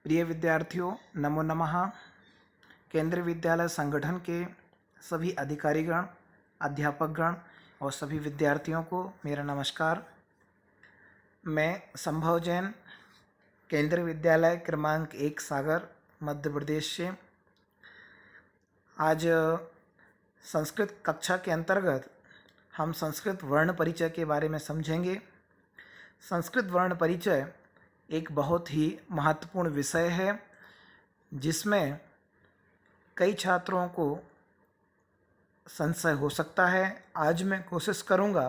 प्रिय विद्यार्थियों, नमो नमः। केंद्रीय विद्यालय संगठन के सभी अधिकारीगण, अध्यापकगण और सभी विद्यार्थियों को मेरा नमस्कार। मैं संभव जैन, केंद्रीय विद्यालय क्रमांक 1 सागर, मध्य प्रदेश से आज संस्कृत कक्षा के अंतर्गत हम संस्कृत वर्ण परिचय के बारे में समझेंगे। संस्कृत वर्ण परिचय एक बहुत ही महत्वपूर्ण विषय है जिसमें कई छात्रों को संशय हो सकता है। आज मैं कोशिश करूंगा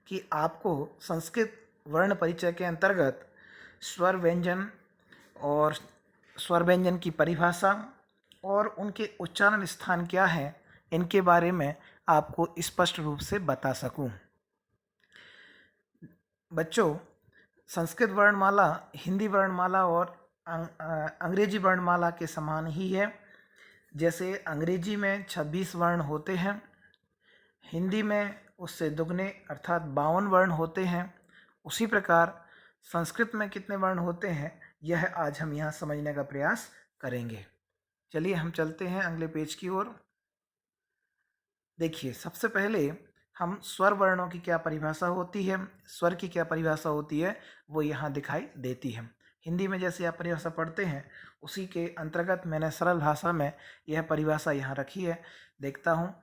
कि आपको संस्कृत वर्ण परिचय के अंतर्गत स्वर व्यंजन और स्वर व्यंजन की परिभाषा और उनके उच्चारण स्थान क्या है, इनके बारे में आपको स्पष्ट रूप से बता सकूं। बच्चों, संस्कृत वर्णमाला हिंदी वर्णमाला और अंग्रेजी वर्णमाला के समान ही है। जैसे अंग्रेजी में 26 वर्ण होते हैं, हिंदी में उससे दुगने अर्थात 52 वर्ण होते हैं। उसी प्रकार संस्कृत में कितने वर्ण होते हैं, यह आज हम यहाँ समझने का प्रयास करेंगे। चलिए हम चलते हैं अगले पेज की ओर। देखिए, सबसे पहले हम स्वर वर्णों की क्या परिभाषा होती है, स्वर की क्या परिभाषा होती है, वो यहाँ दिखाई देती है। हिंदी में जैसे आप परिभाषा पढ़ते हैं उसी के अंतर्गत मैंने सरल भाषा में यह परिभाषा यहाँ रखी है। देखता हूँ।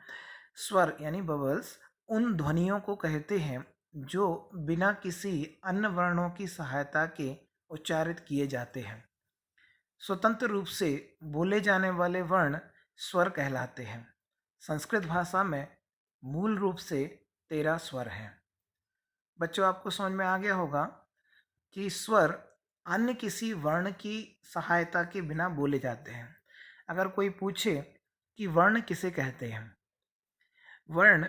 स्वर यानी बबल्स उन ध्वनियों को कहते हैं जो बिना किसी अन्य वर्णों की सहायता के उच्चारित किए जाते हैं। स्वतंत्र रूप से बोले जाने वाले वर्ण स्वर कहलाते हैं। संस्कृत भाषा में मूल रूप से 13 स्वर हैं। बच्चों, आपको समझ में आ गया होगा कि स्वर अन्य किसी वर्ण की सहायता के बिना बोले जाते हैं। अगर कोई पूछे कि वर्ण किसे कहते हैं, वर्ण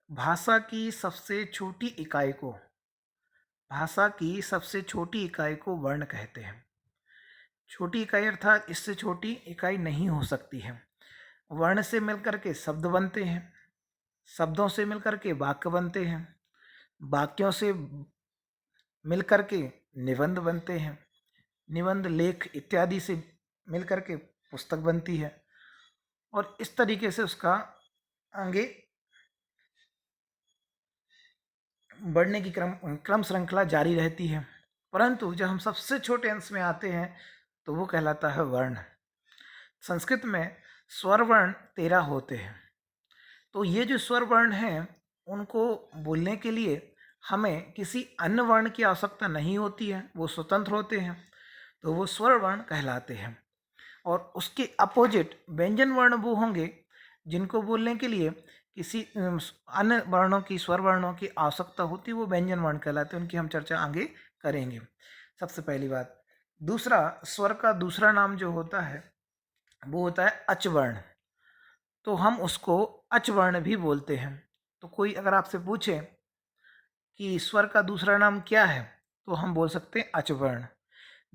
भाषा की सबसे छोटी इकाई को वर्ण कहते हैं। छोटी इकाई अर्थात इससे छोटी इकाई नहीं हो सकती है। वर्ण से मिलकर के शब्द बनते हैं, शब्दों से मिलकर के वाक्य बनते हैं, वाक्यों से मिलकर के निबंध बनते हैं, निबंध लेख इत्यादि से मिलकर के पुस्तक बनती है और इस तरीके से उसका आगे बढ़ने की क्रम श्रृंखला जारी रहती है। परंतु जब हम सबसे छोटे अंश में आते हैं तो वो कहलाता है वर्ण। संस्कृत में स्वर वर्ण 13 होते हैं। तो ये जो स्वर वर्ण हैं उनको बोलने के लिए हमें किसी अन्य वर्ण की आवश्यकता नहीं होती है, वो स्वतंत्र होते हैं, तो वो स्वर वर्ण कहलाते हैं। और उसके अपोजिट व्यंजन वर्ण वो होंगे जिनको बोलने के लिए किसी अन्य वर्णों की, स्वर वर्णों की आवश्यकता होती है, वो व्यंजन वर्ण कहलाते हैं। उनकी हम चर्चा आगे करेंगे। सबसे पहली बात। दूसरा, स्वर का दूसरा नाम जो होता है वो होता है अच वर्ण। तो हम उसको अच वर्ण भी बोलते हैं। तो कोई अगर आपसे पूछे कि स्वर का दूसरा नाम क्या है, तो हम बोल सकते हैं अच वर्ण।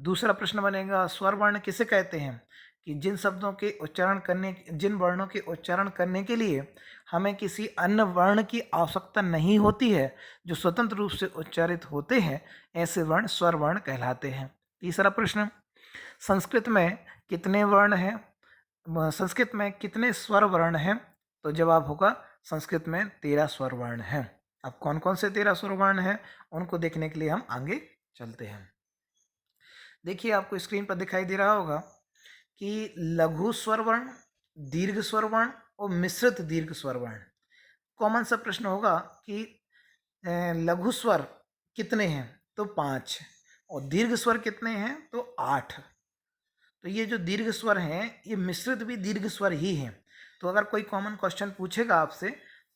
दूसरा प्रश्न बनेगा, स्वर वर्ण किसे कहते हैं, कि जिन वर्णों के उच्चारण करने के लिए हमें किसी अन्य वर्ण की आवश्यकता नहीं होती है, जो स्वतंत्र रूप से उच्चारित होते हैं, ऐसे वर्ण स्वर वर्ण कहलाते हैं। तीसरा प्रश्न, संस्कृत में कितने वर्ण हैं, संस्कृत में कितने स्वर वर्ण हैं? तो जवाब होगा संस्कृत में 13 स्वर वर्ण हैं। अब कौन कौन से 13 स्वर वर्ण हैं उनको देखने के लिए हम आगे चलते हैं। देखिए, आपको स्क्रीन पर दिखाई दे रहा होगा कि लघु स्वर वर्ण, दीर्घ स्वर वर्ण और मिश्रित दीर्घ स्वर वर्ण। कॉमन सा प्रश्न होगा कि लघु स्वर कितने हैं, तो 5, और दीर्घ स्वर कितने हैं, तो 8। तो ये जो दीर्घ स्वर हैं ये मिश्रित भी दीर्घ स्वर ही हैं। तो अगर कोई कॉमन क्वेश्चन पूछेगा आपसे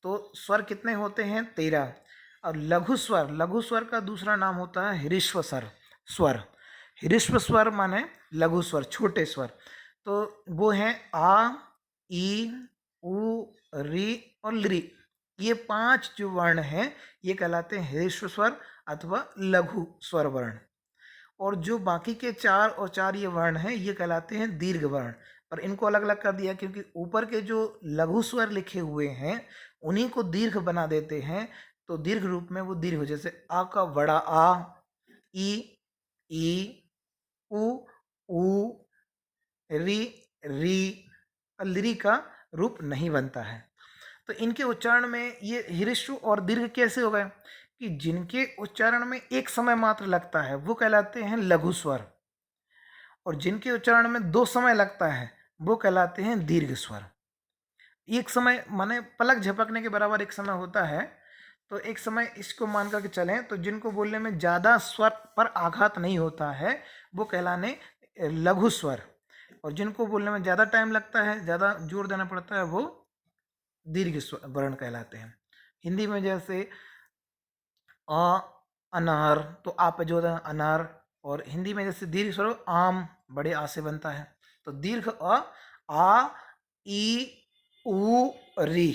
तो स्वर कितने होते हैं, 13। और लघु स्वर का दूसरा नाम होता है ह्रीश्व स्वर। ह्रीश्व स्वर माने लघु स्वर, छोटे स्वर। तो वो हैं आ, ई, उ, री और लृ। ये 5 जो वर्ण हैं ये कहलाते हैं ह्रीश्व स्वर अथवा लघु स्वर वर्ण। और जो बाकी के 4 ये वर्ण हैं ये कहलाते हैं दीर्घ वर्ण। पर इनको अलग अलग कर दिया क्योंकि ऊपर के जो लघु स्वर लिखे हुए हैं उन्हीं को दीर्घ बना देते हैं। तो दीर्घ रूप में वो दीर्घ हो, जैसे आ का बड़ा आ, ई, उ, ऊ, री, री, लिरी का रूप नहीं बनता है। तो इनके उच्चारण में ये ह्रस्व और दीर्घ कैसे हो गए कि जिनके उच्चारण में एक समय मात्र लगता है वो कहलाते हैं लघु स्वर, और जिनके उच्चारण में 2 समय लगता है वो कहलाते हैं दीर्घ स्वर। एक समय माने पलक झपकने के बराबर एक समय होता है, तो एक समय इसको मान करके चलें तो जिनको बोलने में ज़्यादा स्वर पर आघात नहीं होता है वो कहलाने लघु स्वर, और जिनको बोलने में ज़्यादा टाइम लगता है, ज़्यादा जोर देना पड़ता है, वो दीर्घ वर्ण कहलाते हैं। हिंदी में जैसे अ, अनार, तो आप जो है अनार, और हिंदी में जैसे दीर्घ स्वर आम, बड़े आ से बनता है, तो दीर्घ आ, ई, उ, री,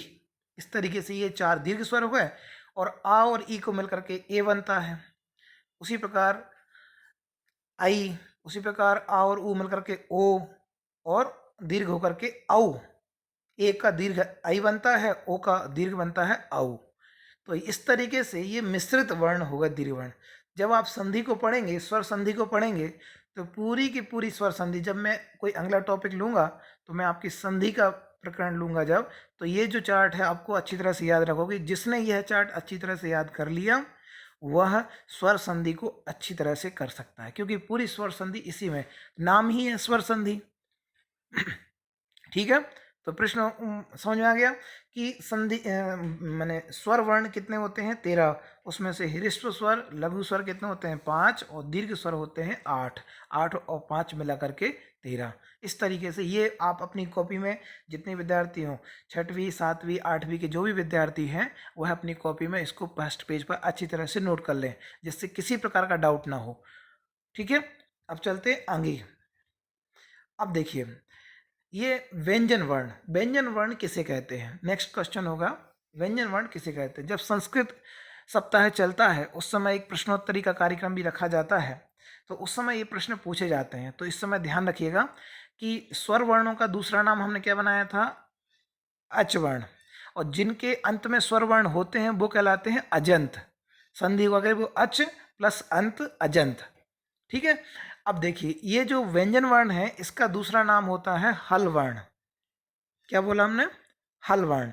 इस तरीके से ये 4 दीर्घ स्वर हो गए, और आ और ई को मिलकर के ए बनता है। उसी प्रकार आई, उसी प्रकार आ और उ मिलकर के ओ, और दीर्घ होकर के औ, ए का दीर्घ आई बनता है, ओ का दीर्घ बनता है औ। तो इस तरीके से ये मिश्रित वर्ण होगा दीर्घ वर्ण। जब आप संधि को पढ़ेंगे, स्वर संधि को पढ़ेंगे, तो पूरी की पूरी स्वर संधि, जब मैं कोई अगला टॉपिक लूँगा तो मैं आपकी संधि का प्रकरण लूँगा जब, तो ये जो चार्ट है आपको अच्छी तरह से याद रखोगे। जिसने यह चार्ट अच्छी तरह से याद कर लिया वह स्वर संधि को अच्छी तरह से कर सकता है, क्योंकि पूरी स्वर संधि इसी में, नाम ही है स्वर संधि। ठीक है, तो प्रश्न समझ में आ गया कि संधि माने स्वर वर्ण कितने होते हैं 13, उसमें से ह्रस्व स्वर लघु स्वर कितने होते हैं 5, और दीर्घ स्वर होते हैं 8, 8 और 5 मिला करके 13। इस तरीके से ये आप अपनी कॉपी में जितने विद्यार्थी हों, 6वीं 7वीं 8वीं के जो भी विद्यार्थी हैं वह अपनी कॉपी में इसको फर्स्ट पेज पर अच्छी तरह से नोट कर लें, जिससे किसी प्रकार का डाउट ना हो। ठीक है, अब चलते आगे। अब देखिए ये व्यंजन वर्ण किसे कहते हैं, नेक्स्ट क्वेश्चन होगा, व्यंजन वर्ण किसे कहते हैं। जब संस्कृत सप्ताह चलता है उस समय एक प्रश्नोत्तरी का कार्यक्रम भी रखा जाता है, तो उस समय ये प्रश्न पूछे जाते हैं। तो इस समय ध्यान रखिएगा कि स्वर वर्णों का दूसरा नाम हमने क्या बनाया था, अच वर्ण, और जिनके अंत में स्वर वर्ण होते हैं वो कहलाते हैं अजंत। संधि वगैरह वो अच प्लस अंत अजंत। ठीक है, अब देखिए ये जो व्यंजन वर्ण है इसका दूसरा नाम होता है हल वर्ण। क्या बोला हमने, हल वर्ण।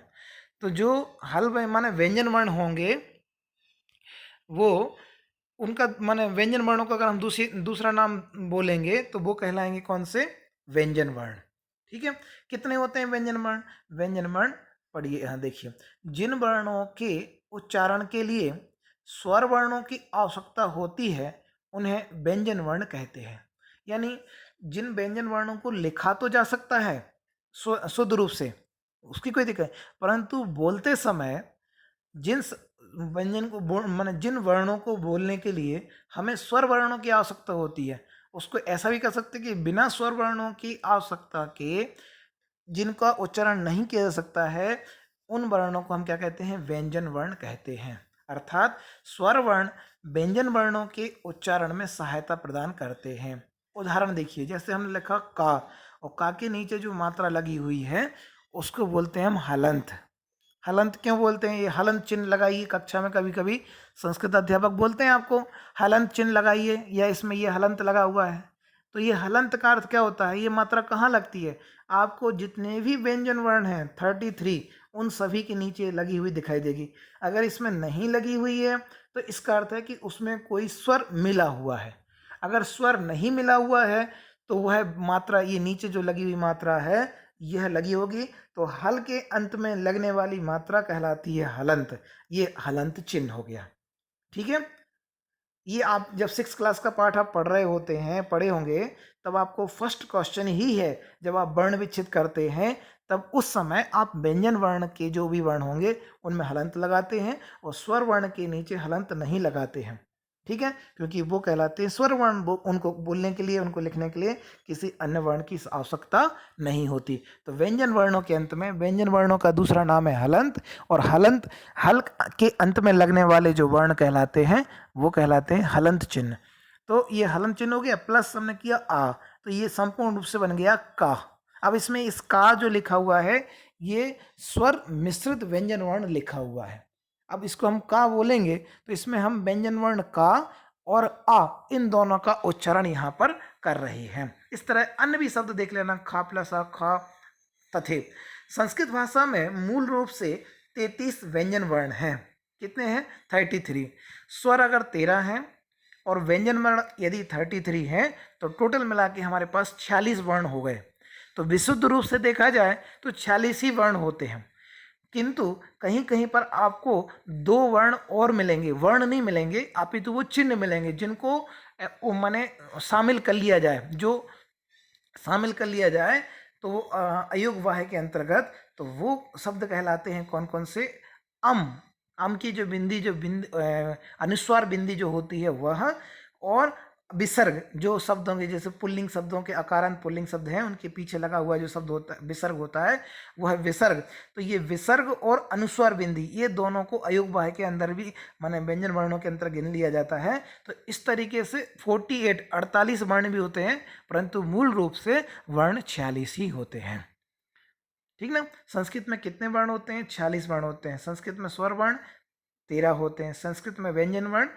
तो जो हल माने व्यंजन वर्ण होंगे वो उनका माने व्यंजन वर्णों का अगर हम दूसरा नाम बोलेंगे तो वो कहलाएंगे कौन से, व्यंजन वर्ण। ठीक है, कितने होते हैं व्यंजन वर्ण, व्यंजन वर्ण पढ़िए यहाँ देखिए, जिन वर्णों के उच्चारण के लिए स्वर वर्णों की आवश्यकता होती है उन्हें व्यंजन वर्ण कहते हैं। यानी जिन व्यंजन वर्णों को लिखा तो जा सकता है शुद्ध रूप से, उसकी कोई दिक्कत, परंतु बोलते समय जिन व्यंजन को माने जिन वर्णों को बोलने के लिए हमें स्वर वर्णों की आवश्यकता होती है, उसको ऐसा भी कह सकते हैं कि बिना स्वर वर्णों की आवश्यकता के जिनका उच्चारण नहीं किया जा सकता है उन वर्णों को हम क्या कहते हैं, व्यंजन वर्ण कहते हैं। अर्थात स्वर वर्ण व्यंजन वर्णों के उच्चारण में सहायता प्रदान करते हैं। उदाहरण देखिए, जैसे हमने लिखा का, और का के नीचे जो मात्रा लगी हुई है उसको बोलते हैं हम हलंत। हलंत क्यों बोलते हैं, ये हलंत चिन्ह लगाइए, कक्षा में कभी कभी संस्कृत अध्यापक बोलते हैं आपको हलंत चिन्ह लगाइए, या इसमें ये हलंत लगा हुआ है। तो ये हलंत का अर्थ क्या होता है, ये मात्रा कहाँ लगती है, आपको जितने भी व्यंजन वर्ण हैं 33 उन सभी के नीचे लगी हुई दिखाई देगी। अगर इसमें नहीं लगी हुई है तो इसका अर्थ है कि उसमें कोई स्वर मिला हुआ है। अगर स्वर नहीं मिला हुआ है तो वह मात्रा, ये नीचे जो लगी हुई मात्रा है यह लगी होगी, तो हल के अंत में लगने वाली मात्रा कहलाती है हलंत। ये हलंत चिन्ह हो गया। ठीक है, ये आप जब 6 क्लास का पाठ आप पढ़ रहे होते हैं, पढ़े होंगे, तब आपको फर्स्ट क्वेश्चन ही है, जब आप वर्ण विच्छेद करते हैं तब उस समय आप व्यंजन वर्ण के जो भी वर्ण होंगे उनमें हलंत लगाते हैं और स्वर वर्ण के नीचे हलंत नहीं लगाते हैं। ठीक है, क्योंकि वो कहलाते हैं स्वर वर्ण, वो उनको बोलने के लिए, उनको लिखने के लिए किसी अन्य वर्ण की आवश्यकता नहीं होती। तो व्यंजन वर्णों के अंत में, व्यंजन वर्णों का दूसरा नाम है हलंत, और हलंत, हल के अंत में लगने वाले जो वर्ण कहलाते हैं वो कहलाते हैं हलंत चिन्ह। तो ये हलंत चिन्ह हो गया, प्लस हमने किया आ, तो ये संपूर्ण रूप से बन गया का। अब इसमें इस का जो लिखा हुआ है ये स्वर मिश्रित व्यंजन वर्ण लिखा हुआ है। अब इसको हम का बोलेंगे तो इसमें हम व्यंजन वर्ण का और आ इन दोनों का उच्चारण यहाँ पर कर रही है। इस तरह अन्य भी शब्द देख लेना, खा प्लस आ, खा, तथे। संस्कृत भाषा में मूल रूप से 33 व्यंजन वर्ण हैं। कितने हैं? 33। स्वर अगर 13 हैं और व्यंजन वर्ण यदि 33 हैं तो टोटल मिला के हमारे पास 46 वर्ण हो गए। तो विशुद्ध रूप से देखा जाए तो 46 ही वर्ण होते हैं, किंतु कहीं कहीं पर आपको 2 वर्ण और मिलेंगे, वर्ण नहीं मिलेंगे, अपितु वो चिन्ह मिलेंगे जिनको माने शामिल कर लिया जाए। जो शामिल कर लिया जाए तो वो अयोग वाह्य के अंतर्गत, तो वो शब्द कहलाते हैं कौन कौन से? अम की जो बिंदी, जो अनुस्वार बिंदी जो होती है वह, और विसर्ग जो शब्दों के, जैसे पुल्लिंग शब्दों के अकारांत पुल्लिंग शब्द हैं उनके पीछे लगा हुआ जो शब्द होता है विसर्ग होता है, वह विसर्ग। तो ये विसर्ग और अनुस्वार बिंदी, ये दोनों को अयोग वाह्य के अंदर भी माने व्यंजन वर्णों के अंतर गिन लिया जाता है। तो इस तरीके से 48 वर्ण भी होते हैं, परंतु मूल रूप से वर्ण 46 ही होते हैं। ठीक ना? संस्कृत में कितने वर्ण होते हैं? 46 वर्ण होते हैं। संस्कृत में स्वर वर्ण 13 होते हैं। संस्कृत में व्यंजन वर्ण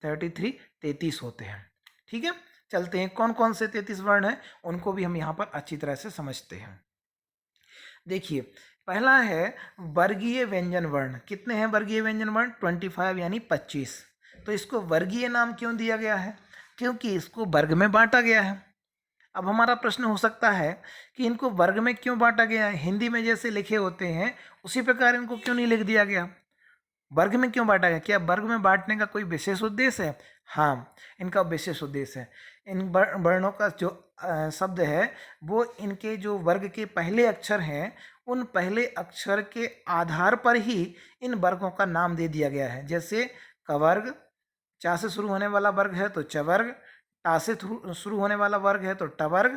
33 होते हैं। ठीक है, चलते हैं कौन कौन से 33 वर्ण हैं उनको भी हम यहाँ पर अच्छी तरह से समझते हैं। देखिए, पहला है वर्गीय व्यंजन वर्ण। कितने हैं वर्गीय व्यंजन वर्ण? 25 यानी 25। तो इसको वर्गीय नाम क्यों दिया गया है? क्योंकि इसको वर्ग में बांटा गया है। अब हमारा प्रश्न हो सकता है कि इनको वर्ग में क्यों बांटा गया है? हिंदी में जैसे लिखे होते हैं उसी प्रकार इनको क्यों नहीं लिख दिया गया? वर्ग में क्यों बांटा गया? क्या वर्ग में बांटने का कोई विशेष उद्देश्य है? हाँ, इनका विशेष उद्देश्य है। इन वर्णों का जो शब्द है वो इनके जो वर्ग के पहले अक्षर हैं उन पहले अक्षर के आधार पर ही इन वर्गों का नाम दे दिया गया है। जैसे कवर्ग, चा से शुरू होने वाला वर्ग है तो चवर्ग, टा से शुरू होने वाला वर्ग है तो टवर्ग,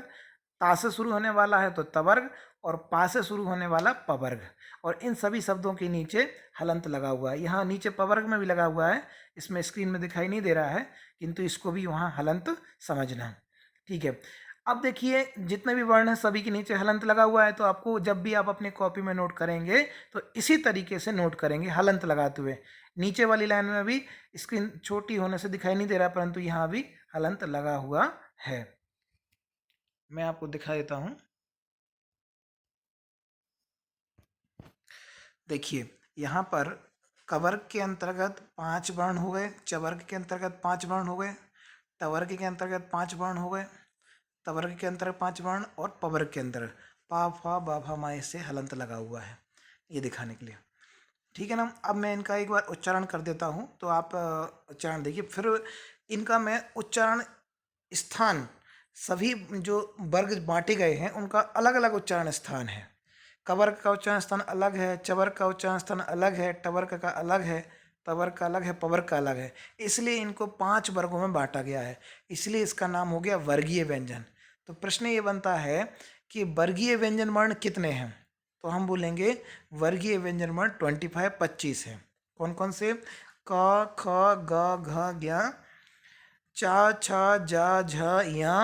ता से शुरू होने वाला है तो तवर्ग, और पा से शुरू होने वाला पवर्ग। और इन सभी शब्दों के नीचे हलंत लगा हुआ है। यहाँ नीचे पवर्ग में भी लगा हुआ है, इसमें स्क्रीन में दिखाई नहीं दे रहा है, किंतु इसको भी वहाँ हलंत समझना। ठीक है, अब देखिए जितने भी वर्ण हैं सभी के नीचे हलंत लगा हुआ है। तो आपको जब भी आप अपने कॉपी में नोट करेंगे तो इसी तरीके से नोट करेंगे हलंत लगाते हुए। नीचे वाली लाइन में भी स्क्रीन छोटी होने से दिखाई नहीं दे रहा, परंतु यहाँ भी हलंत लगा हुआ है। मैं आपको दिखा देता हूँ। देखिए, यहाँ पर कवर्ग के अंतर्गत 5 वर्ण हो गए, चवर्ग के अंतर्गत 5 वर्ण हो गए, टवर्ग के अंतर्गत 5 वर्ण हो गए, तवर्ग के अंतर्गत 5 वर्ण, और पवर्ग के अंतर्गत पा फा बा भा मा से हलंत लगा हुआ है, ये दिखाने के लिए। ठीक है ना? अब मैं इनका एक बार उच्चारण कर देता हूँ तो आप उच्चारण देखिए, फिर इनका मैं उच्चारण स्थान, सभी जो वर्ग बांटे गए हैं उनका अलग अलग उच्चारण स्थान है। कवर्ग का उच्चारण स्थान अलग है, चवर्ग का उच्चारण स्थान अलग है, टवर्ग का अलग है, तवर्ग का अलग है, पवर्ग का अलग है। इसलिए इनको 5 वर्गों में बांटा गया है, इसलिए इसका नाम हो गया वर्गीय व्यंजन। तो प्रश्न ये बनता है कि वर्गीय व्यंजन वर्ण कितने हैं? तो हम बोलेंगे वर्गीय व्यंजन वर्ण 25 है। कौन कौन से? क, ख, ग, घ, ज्ञ, चा, छ, जा, झ, या,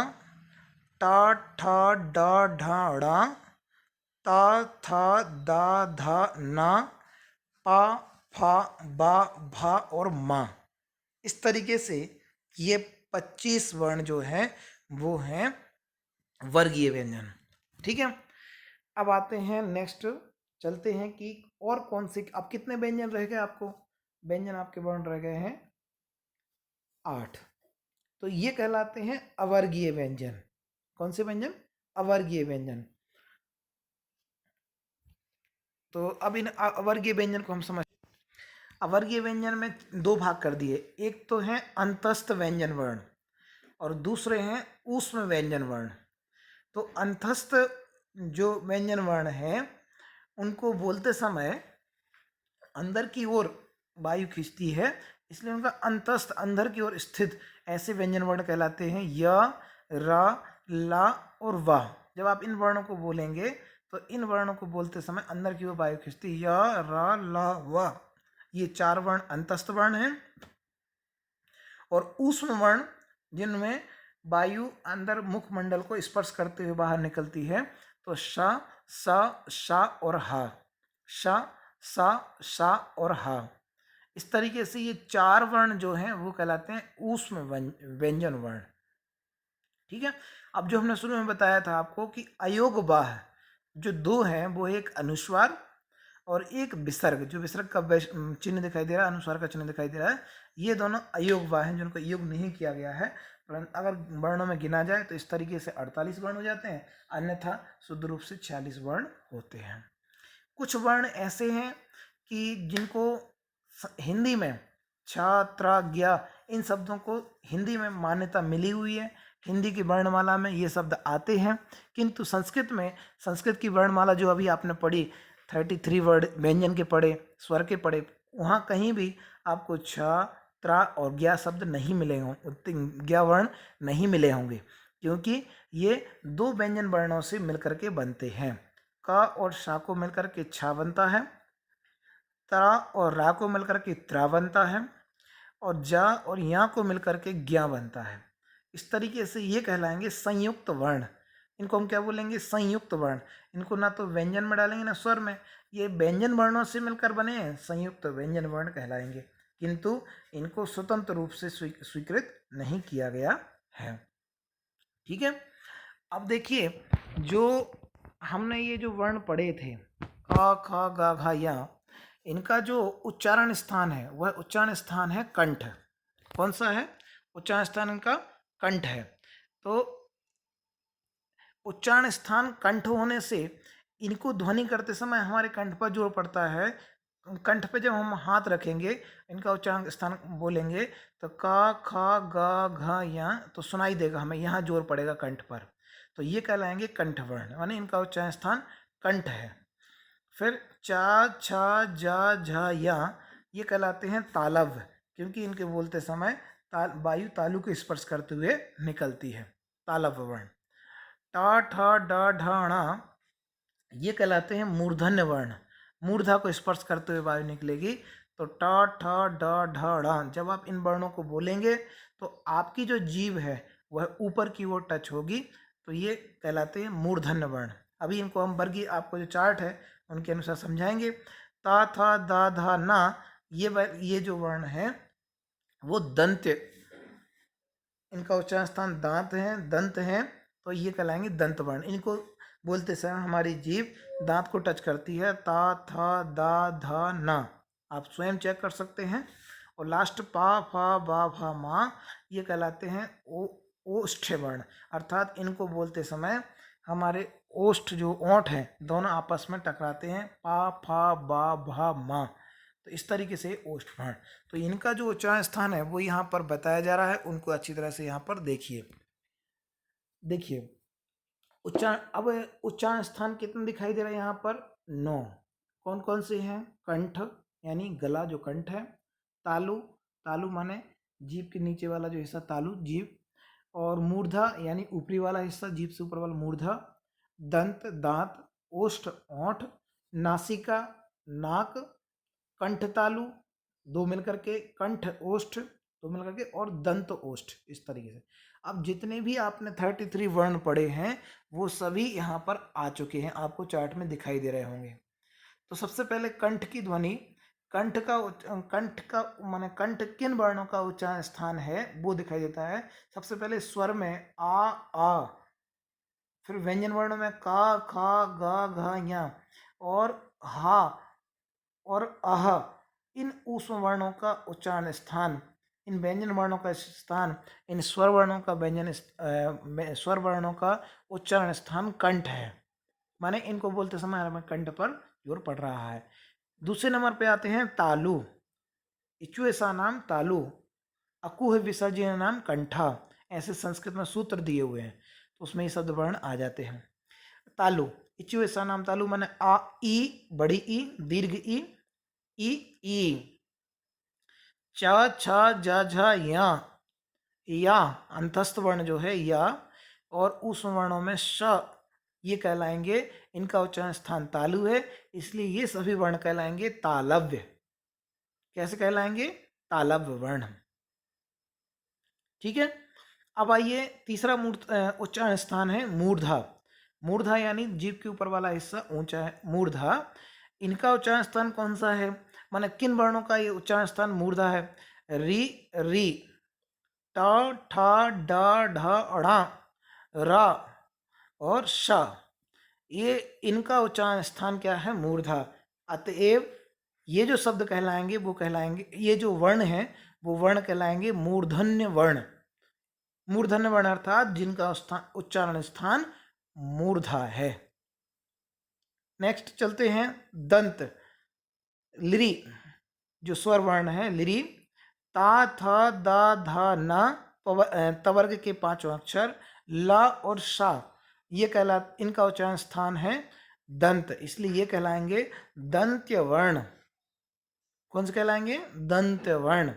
टा, ठ, ड, ढ, ड़, ता, था, दा, धा, ना, पा, फा, बा, भा और मा। इस तरीके से ये 25 वर्ण जो हैं वो हैं वर्गीय व्यंजन। ठीक है, अब आते हैं नेक्स्ट, चलते हैं कि और कौन से, अब कितने व्यंजन रह गए आपको? व्यंजन आपके वर्ण रह गए हैं 8। तो ये कहलाते हैं अवर्गीय व्यंजन। कौन से व्यंजन? अवर्गीय व्यंजन। तो अब इन अवर्गीय व्यंजन को हम समझ, अवर्गीय व्यंजन में 2 भाग कर दिए। एक तो है अंतस्थ व्यंजन वर्ण और दूसरे हैं ऊष्म व्यंजन वर्ण। तो अंतस्थ जो व्यंजन वर्ण हैं उनको बोलते समय अंदर की ओर वायु खींचती है, इसलिए उनका अंतस्थ, अंदर की ओर स्थित ऐसे व्यंजन वर्ण कहलाते हैं य, र, ला और वा। जब आप इन वर्णों को बोलेंगे तो इन वर्णों को बोलते समय अंदर की ओर वायु खींचती य, र, ला, वा। ये 4 वर्ण अंतस्थ वर्ण हैं। और ऊष्म वर्ण जिनमें वायु अंदर मुखमंडल को स्पर्श करते हुए बाहर निकलती है, तो श, स, श और ह, श, स, श और ह। इस तरीके से ये 4 वर्ण जो हैं वो कहलाते हैं ऊष्म व्यंजन वर्ण। ठीक है। अब जो हमने शुरू में बताया था आपको कि अयोग बाह जो दो हैं वो एक अनुस्वार और एक विसर्ग, जो विसर्ग का चिन्ह दिखाई दे रहा है, अनुस्वार का चिन्ह दिखाई दे रहा है, ये दोनों अयोग बाह हैं जिनको योग नहीं किया गया है। परंतु अगर वर्णों में गिना जाए तो इस तरीके से 48 वर्ण हो जाते हैं, अन्यथा शुद्ध रूप से 46 वर्ण होते हैं। कुछ वर्ण ऐसे हैं कि जिनको हिंदी में छ, त्र, ज्ञ इन शब्दों को हिंदी में मान्यता मिली हुई है, हिंदी की वर्णमाला में ये शब्द आते हैं, किंतु संस्कृत में, संस्कृत की वर्णमाला जो अभी आपने पढ़ी 33 वर्ड व्यंजन के पढ़े, स्वर के पढ़े, वहाँ कहीं भी आपको छ, त्र और ज्ञ शब्द नहीं मिले होंगे, ज्ञ वर्ण नहीं मिले होंगे, क्योंकि ये दो व्यंजन वर्णों से मिलकर के बनते हैं। क और श को मिलकर के छ बनता है, त्र और रा को मिलकर के त्र बनता है, और ज और या को मिलकर के ज्ञ बनता है। इस तरीके से ये कहलाएंगे संयुक्त वर्ण। इनको हम क्या बोलेंगे? संयुक्त वर्ण। इनको ना तो व्यंजन में डालेंगे ना स्वर में, ये व्यंजन वर्णों से मिलकर बने हैं, संयुक्त व्यंजन वर्ण कहलाएंगे, किंतु इनको स्वतंत्र रूप से स्वीकृत नहीं किया गया है। ठीक है। अब देखिए, जो हमने ये जो वर्ण पढ़े थे क, ख, ग, घ, या, इनका जो उच्चारण स्थान है वह उच्चारण स्थान है कंठ। कौन सा है? उच्चारण स्थान इनका कंठ है। तो उच्चारण स्थान कंठ होने से इनको ध्वनि करते समय हमारे कंठ पर जोर पड़ता है। कंठ पे जब हम हाथ रखेंगे, इनका उच्चारण स्थान बोलेंगे तो क, ख, ग, घ, या, तो सुनाई देगा हमें, यहाँ जोर पड़ेगा कंठ पर, तो ये कहलाएंगे कंठ वर्ण, यानी इनका उच्चारण स्थान कंठ है। फिर चा, छा, जा, झा, या, ये कहलाते हैं तालव्य, क्योंकि इनके बोलते समय वायु तालु को स्पर्श करते हुए निकलती है, तालव्य वर्ण। टा, ठा, डा, ढा, णा, ये कहलाते हैं मूर्धन्य वर्ण, मूर्धा को स्पर्श करते हुए वायु निकलेगी, तो टा, ठा, डा, ढा, णा, जब आप इन वर्णों को बोलेंगे तो आपकी जो जीभ है वह ऊपर की ओर टच होगी, तो ये कहलाते हैं मूर्धन्य वर्ण। अभी इनको हम वर्गीय, आपको जो चार्ट है उनके अनुसार समझाएंगे। ता, था, दा, धा, ना, ये जो वर्ण है वो दंत, इनका उच्चारण स्थान दांत है, दंत है, तो ये कहलाएंगे दंत वर्ण। इनको बोलते समय हमारी जीभ दांत को टच करती है। ता, था, दा, धा, ना, आप स्वयं चेक कर सकते हैं। और लास्ट पा, फा, बा, भा, मा, ये कहलाते हैं ओष्ठ वर्ण, अर्थात इनको बोलते समय हमारे ओष्ठ जो ओंठ हैं दोनों आपस में टकराते हैं, पा, फा, बा, भा, मा, तो इस तरीके से ओष्ठ वर्ण। तो इनका जो उच्चारण स्थान है वो यहाँ पर बताया जा रहा है, उनको अच्छी तरह से यहाँ पर देखिए। देखिए उच्चारण, अब उच्चारण स्थान कितने दिखाई दे रहा है यहाँ पर? 9। कौन कौन से हैं? कंठ यानी गला जो कंठ है, तालु, तालु माने जीभ के नीचे वाला जो हिस्सा तालु, जीभ, और मूर्धा यानी ऊपरी वाला हिस्सा, जीभ से ऊपर वाला मूर्धा, दंत दांत, ओष्ठ ओंठ, नासिका नाक, कंठ तालु दो मिलकर के, कंठ ओष्ठ दो मिलकर के, और दंत ओष्ठ, इस तरीके से। अब जितने भी आपने 33 वर्ण पढ़े हैं वो सभी यहाँ पर आ चुके हैं, आपको चार्ट में दिखाई दे रहे होंगे। तो सबसे पहले कंठ की ध्वनि, कंठ का माने कंठ किन वर्णों का उच्चारण स्थान है वो दिखाई देता है। सबसे पहले स्वर में आ, फिर व्यंजन वर्णों में का, खा, गा, घ, या, और हा और अह, इन ऊष्म वर्णों का उच्चारण स्थान, इन व्यंजन वर्णों का स्थान, इन स्वर वर्णों का स्वर वर्णों का उच्चारण स्थान कंठ है, माने इनको बोलते समय हमें कंठ पर जोर पड़ रहा है। दूसरे नंबर पे आते हैं तालु, इचुएसा नाम तालु, अकुह विसर्जन नाम कंठा, ऐसे संस्कृत में सूत्र दिए हुए हैं, तो उसमें ये शब्द वर्ण आ जाते हैं। तालु, इचुएसा नाम तालु माने आ, ई, बड़ी ई, दीर्घ ई, ई, च, छ, ज, झ, या अंतस्थ वर्ण जो है या, और उस वर्णों में श, ये कहलाएंगे, इनका उच्चारण स्थान तालु है, इसलिए ये सभी वर्ण कहलाएंगे तालव्य। कैसे कहलाएंगे? तालव्य वर्ण। ठीक है। अब आइए, तीसरा उच्चारण स्थान है मूर्धा। मूर्धा यानी जीभ के ऊपर वाला हिस्सा ऊंचा है, मूर्धा। इनका उच्चारण स्थान कौन सा है, माने किन वर्णों का ये उच्चारण स्थान मूर्धा है? री, री, ट, ठ, ड, ढ, ण, रा और श, ये इनका उच्चारण स्थान क्या है? मूर्धा। अतएव ये जो शब्द कहलाएंगे वो कहलाएंगे, ये जो वर्ण है वो वर्ण कहलाएंगे मूर्धन्य वर्ण। मूर्धन्य वर्ण अर्थात जिनका उच्चारण स्थान मूर्धा है। नेक्स्ट चलते हैं दंत। लिरी जो स्वर वर्ण है, लिरी, ता थ द ध न तवर्ग के 5 अक्षर ला और शा, ये इनका उच्चारण स्थान है दंत, इसलिए ये कहलाएंगे दंत्य वर्ण। कौन से कहलाएंगे? दंत्य वर्ण।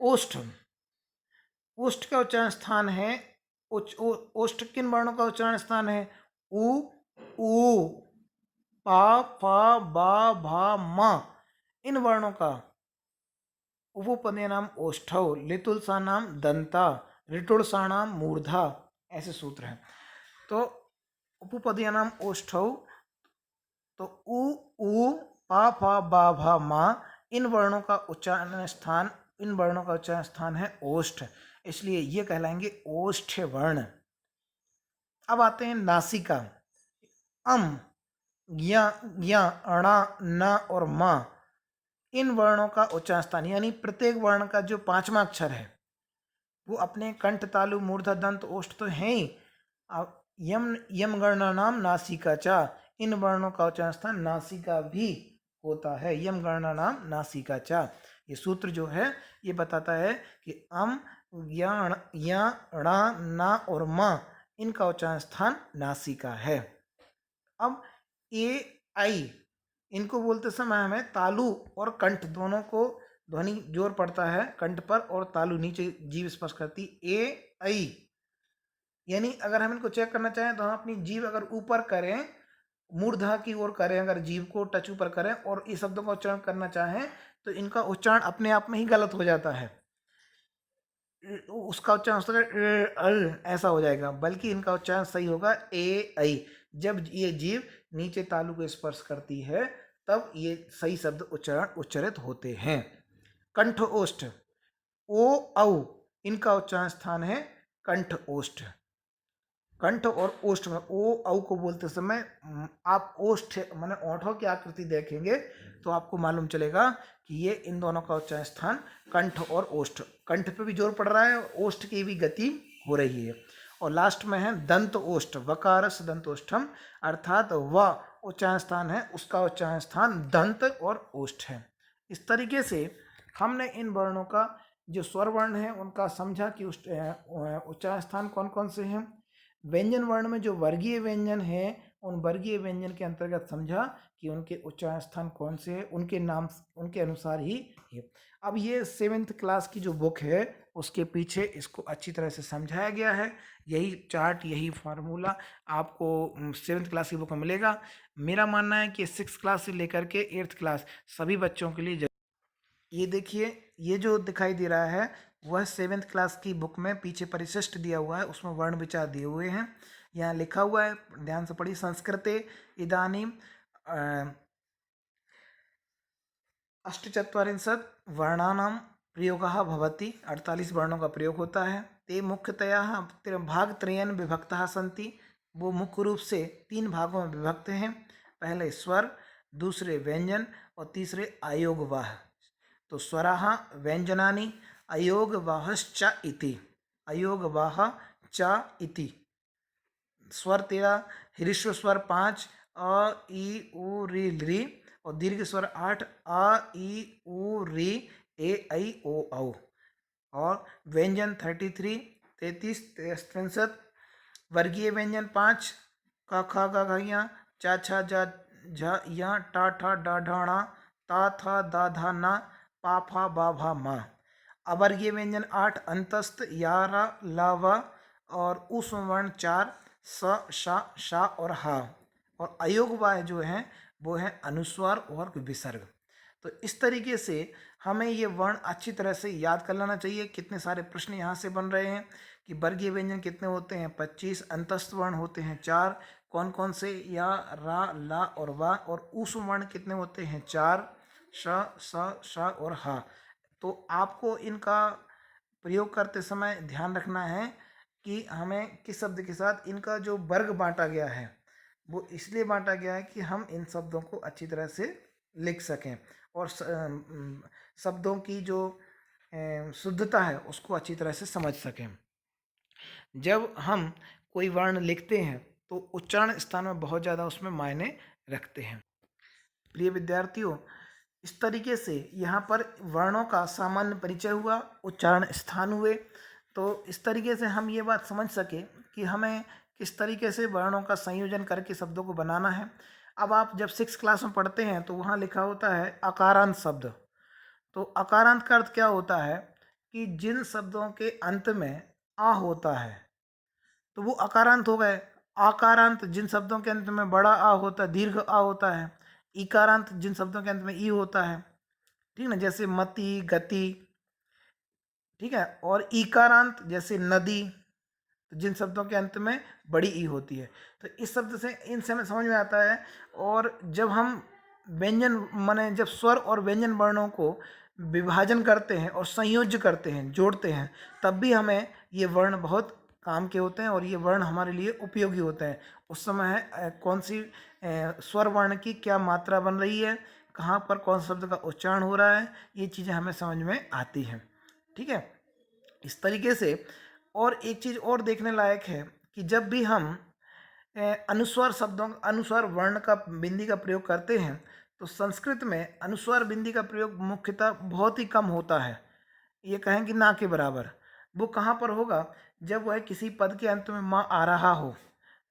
ओष्ठ, ओष्ठ का उच्चारण स्थान है, ओष्ठ किन वर्णों का उच्चारण स्थान है? उ, ऊ, पा, फा, बा, भा, मा, इन वर्णों का उपपदे नाम ओष्ठौ, लितुलसा नाम दंता, ऋटुलसा नाम मूर्धा, ऐसे सूत्र हैं। तो उपपदीय नाम ओष्ठौ, तो उ, ऊ, पा, फा, बा, भा, मा, इन वर्णों का उच्चारण स्थान, इन वर्णों का उच्चारण स्थान है ओष्ठ, इसलिए ये कहलाएंगे ओष्ठ वर्ण। अब आते हैं नासिका। अम, ज्ञ, ज्ञ, अणा, न और मा, इन वर्णों का उच्चारण स्थान, यानी प्रत्येक वर्ण का जो 5वां अक्षर है वो अपने कंठ, तालु, मूर्धा, दंत, ओष्ठ तो है ही। अब यम, यम गणना नाम नासिका चा, इन वर्णों का उच्चारण स्थान नासिका भी होता है। यम गणना नाम नासिका चा, ये सूत्र जो है ये बताता है कि अम, ज्ञ, या, णा, ना और मा, इनका उच्चारण स्थान नासिका है। अब ए, आई, इनको बोलते समय हमें तालु और कंठ दोनों को ध्वनि जोर पड़ता है कंठ पर, और तालु नीचे जीभ स्पर्श करती, ए, आई, यानी अगर हम इनको चेक करना चाहें तो हम अपनी जीभ अगर ऊपर करें, मूर्धा की ओर करें, अगर जीभ को टच ऊपर करें और इस शब्दों का उच्चारण करना चाहें तो इनका उच्चारण अपने आप में ही गलत हो जाता है, उसका उच्चारण ऐसा हो जाएगा, बल्कि इनका उच्चारण सही होगा ए, आई। जब ये जीभ नीचे तालु को स्पर्श करती है तब ये सही शब्द उच्चारित होते हैं। कंठ ओष्ठ, ओ, औ, इनका उच्चारण स्थान है कंठ ओष्ठ। कंठ और ओष्ठ में ओ, औ को बोलते समय आप ओष्ठ माने ओठों की आकृति देखेंगे तो आपको मालूम चलेगा कि ये इन दोनों का उच्चारण स्थान कंठ और ओष्ठ, कंठ पे भी जोर पड़ रहा है, ओष्ठ की भी गति हो रही है। और लास्ट में है दंत ओष्ठ, वकारस दंत ओष्ठम, अर्थात व उच्चारण स्थान है, उसका उच्चारण स्थान दंत और ओष्ठ है। इस तरीके से हमने इन वर्णों का जो स्वर वर्ण है उनका समझा कि उच्चारण स्थान कौन कौन से हैं। व्यंजन वर्ण में जो वर्गीय व्यंजन है उन वर्गीय व्यंजन के अंतर्गत समझा कि उनके उच्चारण स्थान कौन से हैं, उनके नाम उनके अनुसार ही है। अब ये 7th क्लास की जो बुक है उसके पीछे इसको अच्छी तरह से समझाया गया है, यही चार्ट, यही फार्मूला आपको 7th क्लास की बुक में मिलेगा। मेरा मानना है कि 6th क्लास से लेकर के 8th क्लास सभी बच्चों के लिए ये देखिए, ये जो दिखाई दे रहा है वह 7th क्लास की बुक में पीछे परिशिष्ट दिया हुआ है, उसमें वर्ण विचार दिए हुए हैं। यहाँ लिखा हुआ है, ध्यान से पढ़िए, संस्कृते इदानीम 48 वर्णानां प्रयोगः भवति, 48 वर्णों का प्रयोग होता है। ते मुख्यतया भागत्रयेन विभक्तः सन्ति, वो मुख्य रूप से 3 भागों में विभक्त हैं। पहले स्वर, दूसरे व्यंजन और तीसरे आयोगवाह। तो स्वराः व्यंजनानि, अयोगवाहश्च इति, अयोगवाह च इति। स्वर 13, ह्रीश्व स्वर 5, अ, ई, उ, री, ली, और दीर्घ स्वर 8, अ, ई, उ, री, ए, ऐ, ओ, औ। और व्यंजन 33, 63, वर्गीय व्यंजन 5, क, ख, ग, घ, ञ, च, छ, ज, झ, य, ट, ठ, ड, ढ, ण, त, थ, द, ध, न, पा, फा, बा, भा, म। अवर्गीय व्यंजन 8, अंतस्थ, या, र, ल, व, और ऊष्म वर्ण 4, स, श, श और ह। और अयोगवाह जो हैं वो है अनुस्वार और विसर्ग। तो इस तरीके से हमें ये वर्ण अच्छी तरह से याद कर लेना चाहिए। कितने सारे प्रश्न यहाँ से बन रहे हैं कि वर्गीय व्यंजन कितने होते हैं? 25, अंतस्थ वर्ण होते हैं 4, कौन कौन से? या, रा, ला और वा। और ऊष्म वर्ण कितने होते हैं? 4, श, स, श और ह। तो आपको इनका प्रयोग करते समय ध्यान रखना है कि हमें किस शब्द के साथ इनका जो वर्ग बांटा गया है वो इसलिए बांटा गया है कि हम इन शब्दों को अच्छी तरह से लिख सकें और शब्दों की जो शुद्धता है उसको अच्छी तरह से समझ सकें। जब हम कोई वर्ण लिखते हैं तो उच्चारण स्थान में बहुत ज़्यादा उसमें मायने रखते हैं। प्रिय विद्यार्थियों, इस तरीके से यहाँ पर वर्णों का सामान्य परिचय हुआ, उच्चारण स्थान हुए। तो इस तरीके से हम ये बात समझ सके कि हमें किस तरीके से वर्णों का संयोजन करके शब्दों को बनाना है। अब आप जब 6 क्लास में पढ़ते हैं तो वहाँ लिखा होता है अकारांत शब्द। तो अकारांत का अर्थ क्या होता है कि जिन शब्दों के अंत में आ होता है तो वो अकारांत हो गए। आकारांत जिन शब्दों के अंत में बड़ा आ होता है, दीर्घ आ होता है। इकारांत जिन शब्दों के अंत में ई होता है, ठीक ना, जैसे मति, गति, ठीक है। और ईकारांत जैसे नदी, तो जिन शब्दों के अंत में बड़ी ई होती है। तो इस शब्द से इनसे हमें समझ में आता है। और जब हम व्यंजन माने जब स्वर और व्यंजन वर्णों को विभाजन करते हैं और संयोज्य करते हैं, जोड़ते हैं, तब भी हमें ये वर्ण बहुत काम के होते हैं और ये वर्ण हमारे लिए उपयोगी होते हैं। उस समय है कौन सी स्वर वर्ण की क्या मात्रा बन रही है, कहाँ पर कौन सा शब्द का उच्चारण हो रहा है, ये चीज़ें हमें समझ में आती हैं। ठीक है, इस तरीके से। और एक चीज़ और देखने लायक है कि जब भी हम अनुस्वार शब्दों अनुस्वार वर्ण का बिंदी का प्रयोग करते हैं तो संस्कृत में अनुस्वार बिंदी का प्रयोग मुख्यतः बहुत ही कम होता है। ये कहें कि ना के बराबर। वो कहाँ पर होगा? जब वह किसी पद के अंत में माँ आ रहा हो।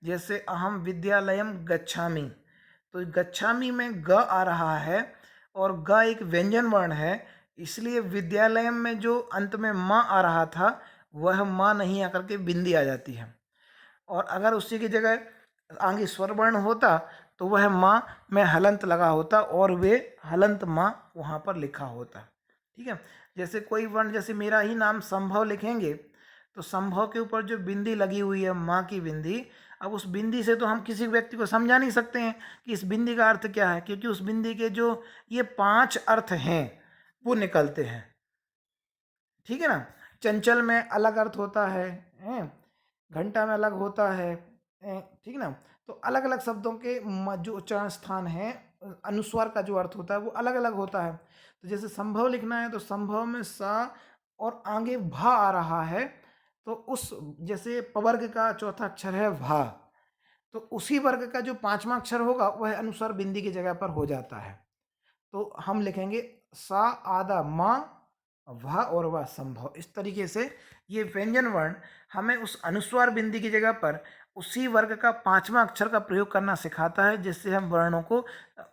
जैसे अहम विद्यालयम गच्छामि, तो गच्छामि में ग आ रहा है और ग एक व्यंजन वर्ण है, इसलिए विद्यालयम में जो अंत में माँ आ रहा था वह माँ नहीं आकर के बिंदी आ जाती है। और अगर उसी की जगह आगे स्वर वर्ण होता तो वह माँ में हलंत लगा होता और वे हलंत माँ वहाँ पर लिखा होता। ठीक है, जैसे कोई वर्ण, जैसे मेरा ही नाम संभव लिखेंगे तो संभव के ऊपर जो बिंदी लगी हुई है माँ की बिंदी, अब उस बिंदी से तो हम किसी व्यक्ति को समझा नहीं सकते हैं कि इस बिंदी का अर्थ क्या है, क्योंकि उस बिंदी के जो ये 5 अर्थ हैं वो निकलते हैं। ठीक है ना, चंचल में अलग अर्थ होता है, घंटा में अलग होता है, ठीक ना। तो अलग अलग शब्दों के जो उच्चारण स्थान है, अनुस्वार का जो अर्थ होता है वो अलग अलग होता है। तो जैसे संभव लिखना है तो संभव में सा और आगे भा आ रहा है, तो उस जैसे पवर्ग का चौथा अक्षर है भा, तो उसी वर्ग का जो 5वां अक्षर होगा वह अनुस्वार बिंदी की जगह पर हो जाता है। तो हम लिखेंगे सा आदा माँ वह और वह संभव। इस तरीके से ये व्यंजन वर्ण हमें उस अनुस्वार बिंदी की जगह पर उसी वर्ग का 5वां अक्षर का प्रयोग करना सिखाता है, जिससे हम वर्णों को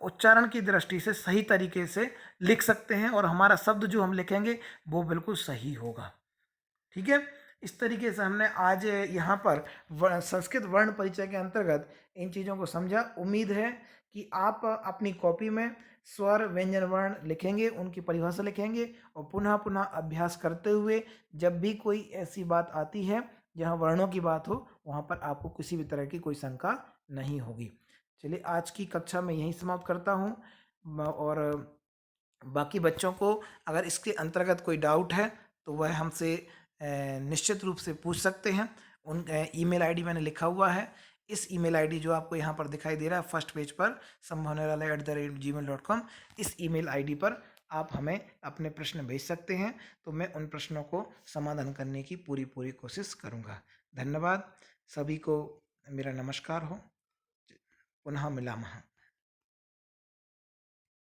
उच्चारण की दृष्टि से सही तरीके से लिख सकते हैं और हमारा शब्द जो हम लिखेंगे वो बिल्कुल सही होगा। ठीक है, इस तरीके से हमने आज यहाँ पर संस्कृत वर्ण परिचय के अंतर्गत इन चीज़ों को समझा। उम्मीद है कि आप अपनी कॉपी में स्वर व्यंजन वर्ण लिखेंगे, उनकी परिभाषा लिखेंगे और पुनः पुनः अभ्यास करते हुए जब भी कोई ऐसी बात आती है जहाँ वर्णों की बात हो वहाँ पर आपको किसी भी तरह की कोई शंका नहीं होगी। चलिए, आज की कक्षा में यहीं समाप्त करता हूँ और बाकी बच्चों को अगर इसके अंतर्गत कोई डाउट है तो वह हमसे निश्चित रूप से पूछ सकते हैं। उन ईमेल आईडी मैंने लिखा हुआ है। इस ईमेल आईडी जो आपको यहाँ पर दिखाई दे रहा है फर्स्ट पेज पर sambhavniralaya@gmail.com, इस ईमेल आईडी पर आप हमें अपने प्रश्न भेज सकते हैं, तो मैं उन प्रश्नों को समाधान करने की पूरी कोशिश करूँगा। धन्यवाद, सभी को मेरा नमस्कार हो। पुनः मिलामः।